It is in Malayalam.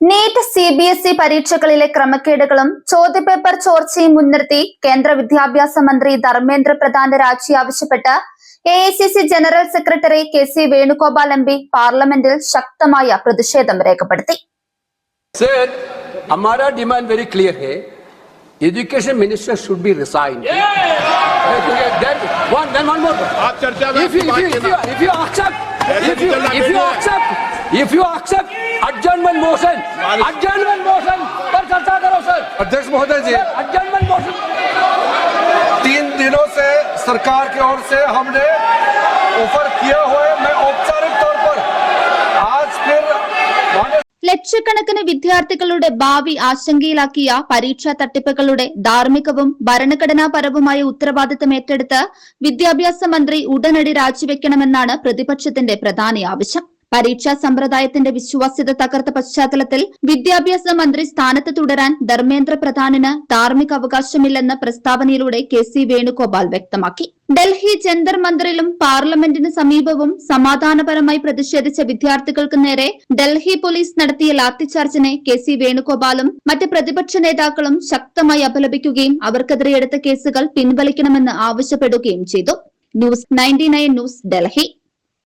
നീറ്റ് CBSE പരീക്ഷകളിലെ ക്രമക്കേടുകളും ചോദ്യപേപ്പർ ചോർച്ചയും മുൻനിർത്തി കേന്ദ്ര വിദ്യാഭ്യാസ മന്ത്രി ധർമ്മേന്ദ്ര പ്രധാന്റെ രാജി ആവശ്യപ്പെട്ട് AICC general secretary KC Venugopal MP പാർലമെന്റിൽ ശക്തമായ പ്രതിഷേധം രേഖപ്പെടുത്തി. Sir, हमारा डिमांड very clear है. Education minister should be resigned. Then one more. If you accept adjournment motion पर चर्चा करो सर. अध्यक्ष महोदय जी, adjournment motion 3 दिनों से सरकार की ओर से हमने ऑफर किया हुआ है. मैं औपचारिक तौर पर आज फिर ലക്ഷക്കണക്കിന് വിദ്യാർത്ഥികളുടെ ഭാവി ആശങ്കയിലാക്കിയ പരീക്ഷാ തട്ടിപ്പുകളുടെ ധാർമ്മികവും ഭരണഘടനാപരവുമായ ഉത്തരവാദിത്തം ഏറ്റെടുത്ത് വിദ്യാഭ്യാസ മന്ത്രി ഉടനടി രാജിവെക്കണമെന്നാണ് പ്രതിപക്ഷത്തിന്റെ പ്രധാന ആവശ്യം. പരീക്ഷാ സമ്പ്രദായത്തിന്റെ വിശ്വാസ്യത തകർത്ത പശ്ചാത്തലത്തിൽ വിദ്യാഭ്യാസ മന്ത്രി സ്ഥാനത്ത് തുടരാൻ ധർമ്മേന്ദ്ര പ്രധാനിന് ധാർമ്മിക അവകാശമില്ലെന്ന പ്രസ്താവനയിലൂടെ KC വേണുഗോപാൽ വ്യക്തമാക്കി. ഡൽഹി ജന്തർ മന്ദിറിലും പാർലമെന്റിന് സമീപവും സമാധാനപരമായി പ്രതിഷേധിച്ച വിദ്യാർത്ഥികൾക്ക് നേരെ ഡൽഹി പോലീസ് നടത്തിയ ലാത്തിചാർജിനെ KC വേണുഗോപാലും മറ്റ് പ്രതിപക്ഷ നേതാക്കളും ശക്തമായി അപലപിക്കുകയും അവർക്കെതിരെ എടുത്ത കേസുകൾ പിൻവലിക്കണമെന്ന് ആവശ്യപ്പെടുകയും ചെയ്തു. News 99 news, Delhi.